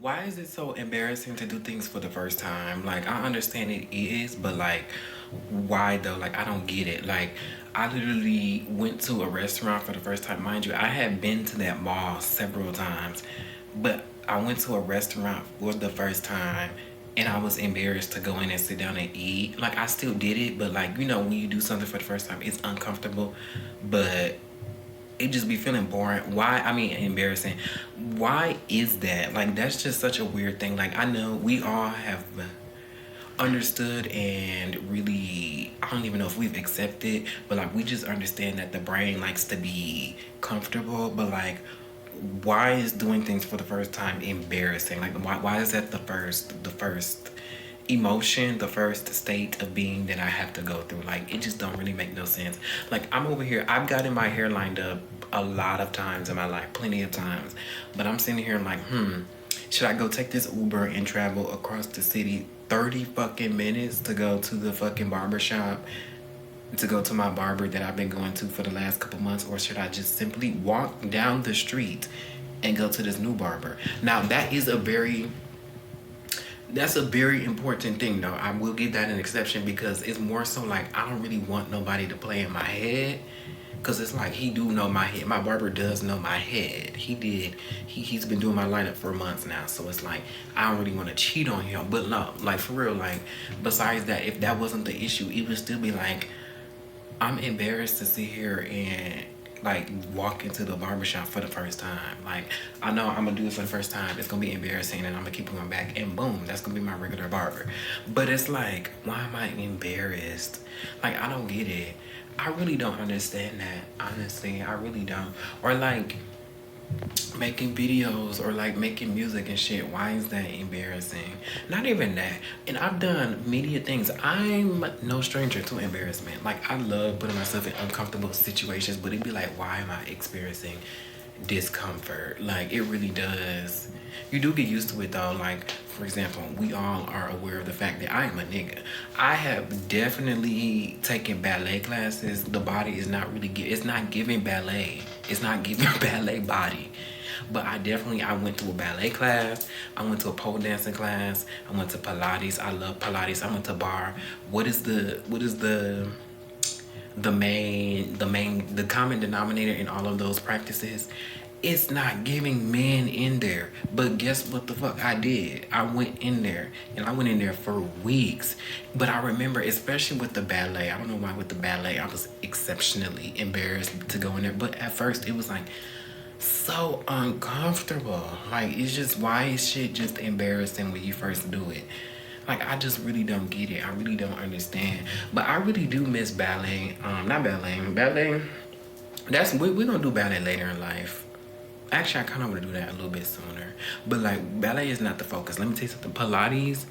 Why is it so embarrassing to do things for the first time? Like, I understand it is, but like, why though? Like, I don't get it. Like, I literally went to a restaurant for the first time. Mind you, I had been to that mall several times, but I went to a restaurant for the first time and I was embarrassed to go in and sit down and eat. Like, I still did it, but like, when you do something for the first time, it's uncomfortable. But it just be feeling boring. Why? I mean, embarrassing. Why is that? Like, that's just such a weird thing. Like, I know we all have understood and really, I don't even know if we've accepted, but like, we just understand that the brain likes to be comfortable. But like, why is doing things for the first time embarrassing? Like, why is that the first emotion, the first state of being that I have to go through? Like, it just don't really make no sense. Like, I'm over here, I've gotten my hair lined up a lot of times in my life, plenty of times, but I'm sitting here like, should I go take this Uber and travel across the city 30 fucking minutes to go to the fucking barber shop, to go to my barber that I've been going to for the last couple months, or should I just simply walk down the street and go to this new barber? Now, that's a very important thing, though. I will give that an exception because it's more so like I don't really want nobody to play in my head. Cause it's like he do know my head. My barber does know my head. He did. He's been doing my lineup for months now. So it's like I don't really want to cheat on him. But no, like for real, like besides that, if that wasn't the issue, it would still be like I'm embarrassed to sit here and like walk into the barbershop for the first time. Like I know I'm gonna do it for the first time. It's gonna be embarrassing and I'm gonna keep going back and boom, that's gonna be my regular barber. But it's like, why am I embarrassed? Like I don't get it. I really don't understand that. Honestly, I really don't. Or like making videos or like making music and shit, why is that embarrassing? Not even that. And I've done media things. I'm no stranger to embarrassment. Like I love putting myself in uncomfortable situations, but it'd be like, why am I experiencing discomfort? Like it really does. You do get used to it though. Like for example, we all are aware of the fact that I am a nigga. I have definitely taken ballet classes. The body is not really it's not giving ballet. It's not giving ballet body. But I went to a ballet class. I went to a pole dancing class. I went to Pilates. I love Pilates. I went to bar. What is the common denominator in all of those practices? It's not giving men in there. But guess what the fuck I did? I went in there and I went in there for weeks. But I remember, especially with the ballet, I don't know why with the ballet, I was exceptionally embarrassed to go in there. But at first it was like so uncomfortable. Like it's just, why is shit just embarrassing when you first do it? Like I just really don't get it. I really don't understand. But I really do miss ballet. Not ballet. Ballet. That's we're gonna do ballet later in life. Actually, I kind of want to do that a little bit sooner. But like ballet is not the focus. Let me tell you something. Pilates.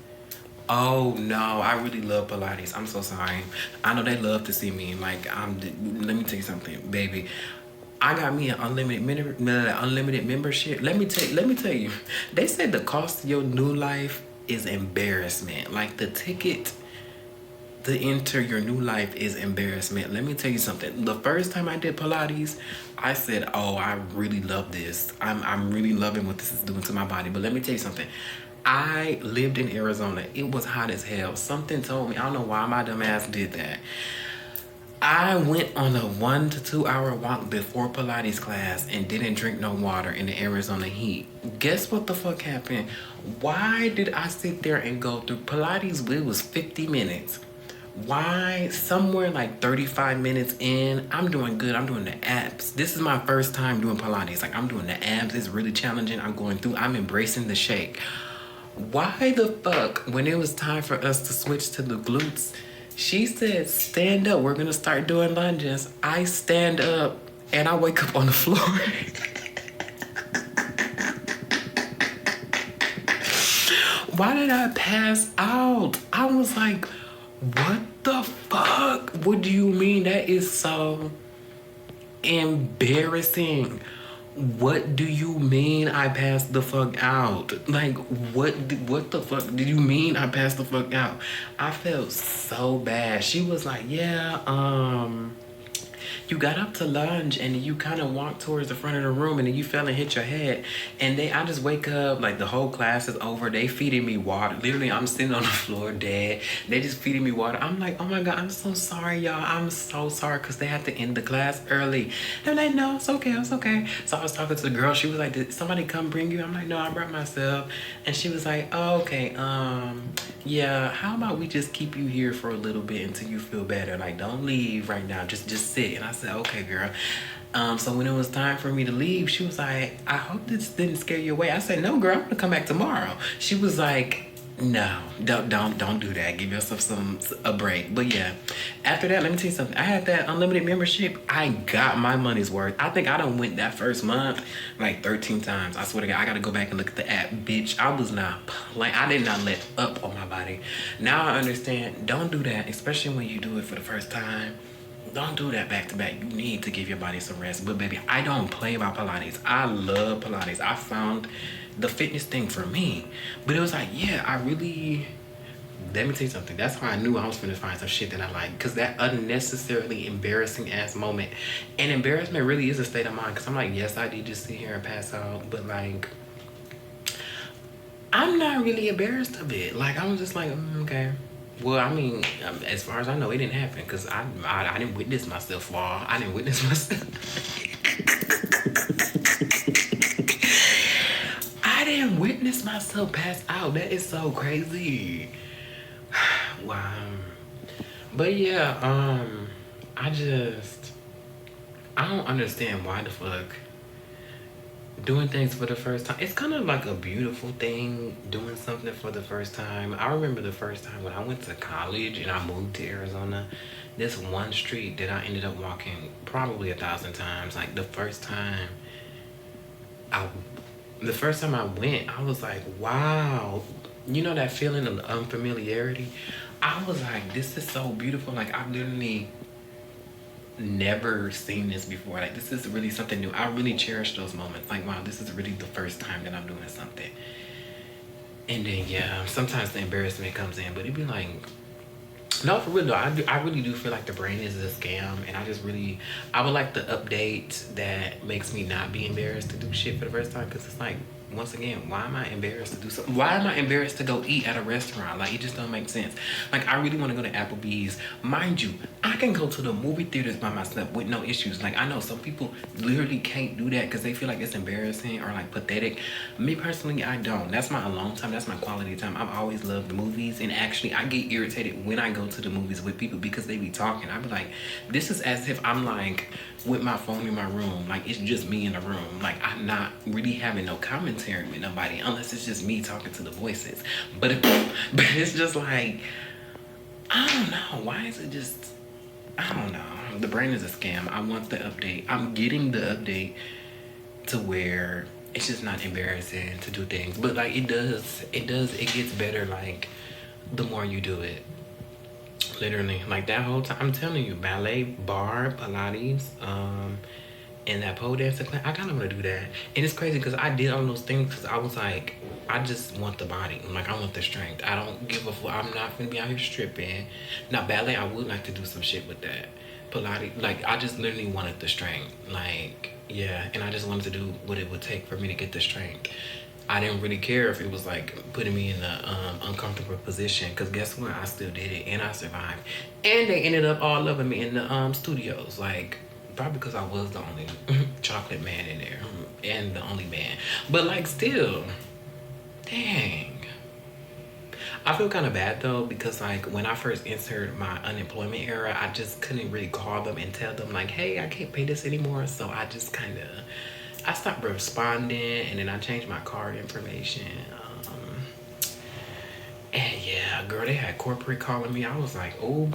Oh no, I really love Pilates. I'm so sorry. I know they love to see me. Like let me tell you something, baby. I got me an unlimited membership. Let me tell you. They said the cost of your new life is embarrassment. Like the ticket to enter your new life is embarrassment. Let me tell you something. The first time I did Pilates, I said, "Oh, I really love this. I'm really loving what this is doing to my body." But let me tell you something. I lived in Arizona. It was hot as hell. Something told me, I don't know why my dumb ass did that. I went on a 1 to 2 hour walk before Pilates class and didn't drink no water in the Arizona heat. Guess what the fuck happened? Why did I sit there and go through Pilates? It was 50 minutes. Why somewhere like 35 minutes in, I'm doing good. I'm doing the abs. This is my first time doing Pilates. Like I'm doing the abs. It's really challenging. I'm embracing the shake. Why the fuck, when it was time for us to switch to the glutes, she said, stand up. We're going to start doing lunges. I stand up and I wake up on the floor. Why did I pass out? I was like, what the fuck? What do you mean? That is so embarrassing. What do you mean I passed the fuck out? Like, what the fuck do you mean I passed the fuck out? I felt so bad. She was like, yeah, You got up to lunge and you kind of walked towards the front of the room and then you fell and hit your head. And I just wake up, like the whole class is over. They feeding me water. Literally, I'm sitting on the floor dead. They just feeding me water. I'm like, oh my God, I'm so sorry, y'all. I'm so sorry because they had to end the class early. They're like, no, it's okay, it's okay. So I was talking to the girl. She was like, did somebody come bring you? I'm like, no, I brought myself. And she was like, oh, okay, yeah, how about we just keep you here for a little bit until you feel better? Like, don't leave right now. Just sit. And I said, okay, girl. So when it was time for me to leave, she was like, I hope this didn't scare you away. I said, no, girl, I'm gonna come back tomorrow. She was like, no, don't do that. Give yourself a break. But yeah, after that, let me tell you something. I had that unlimited membership. I got my money's worth. I think I done went that first month like 13 times. I swear to God, I gotta go back and look at the app. Bitch, I was not playing. I did not let up on my body. Now I understand. Don't do that, especially when you do it for the first time. Don't do that back to back. You need to give your body some rest. But baby, I don't play about Pilates. I love Pilates. I found the fitness thing for me. But it was like, yeah, I really, let me tell you something. That's how I knew I was gonna find some shit that I like. Cause that unnecessarily embarrassing ass moment. And embarrassment really is a state of mind. Cause I'm like, yes, I did just sit here and pass out. But like, I'm not really embarrassed of it. Like, I was just like, okay. Well, I mean, as far as I know, it didn't happen because I didn't witness myself fall. I didn't witness myself. I didn't witness myself pass out. That is so crazy. Wow. But yeah, I don't understand why the fuck doing things for the first time. It's kind of like a beautiful thing, doing something for the first time. I remember the first time when I went to college and I moved to Arizona, this one street that I ended up walking probably 1,000 times. Like the first time I went, I was like, wow. You know that feeling of unfamiliarity? I was like, this is so beautiful. Like, I've literally never seen this before. Like, this is really something new. I really cherish those moments. Like, wow, this is really the first time that I'm doing something. And then yeah, sometimes the embarrassment comes in, but it'd be like, no, for real though, I really do feel like the brain is a scam, and I would like the update that makes me not be embarrassed to do shit for the first time, because it's like, once again, why am I embarrassed to do something? Why am I embarrassed to go eat at a restaurant? Like, it just don't make sense. Like, I really want to go to Applebee's. Mind you, I can go to the movie theaters by myself with no issues. Like, I know some people literally can't do that because they feel like it's embarrassing or like pathetic. Me personally, I don't. That's my alone time. That's my quality time. I've always loved the movies, and actually, I get irritated when I go to the movies with people because they be talking. I be like, this is as if I'm like with my phone in my room. Like, it's just me in the room. Like, I'm not really having no commentary with nobody unless it's just me talking to the voices. But it's just like, I don't know. Why is it just, I don't know. The brain is a scam. I want the update. I'm getting the update to where it's just not embarrassing to do things. But like, it gets better like the more you do it. Literally, like that whole time, I'm telling you, ballet, bar, Pilates, and that pole dancing class, I kind of want to do that. And it's crazy because I did all those things because I was like, I just want the body. Like, I want the strength. I don't give a fuck. I'm not going to be out here stripping. Now, ballet, I would like to do some shit with that. Pilates, like, I just literally wanted the strength. Like, yeah. And I just wanted to do what it would take for me to get the strength. I didn't really care if it was like putting me in an uncomfortable position, because guess what? I still did it and I survived. And they ended up all loving me in the studios. Like, probably because I was the only chocolate man in there and the only man. But like, still, dang. I feel kind of bad though, because like when I first entered my unemployment era, I just couldn't really call them and tell them like, hey, I can't pay this anymore. So I just kind of, I stopped responding, and then I changed my card information. And yeah, girl, they had corporate calling me. I was like, oh.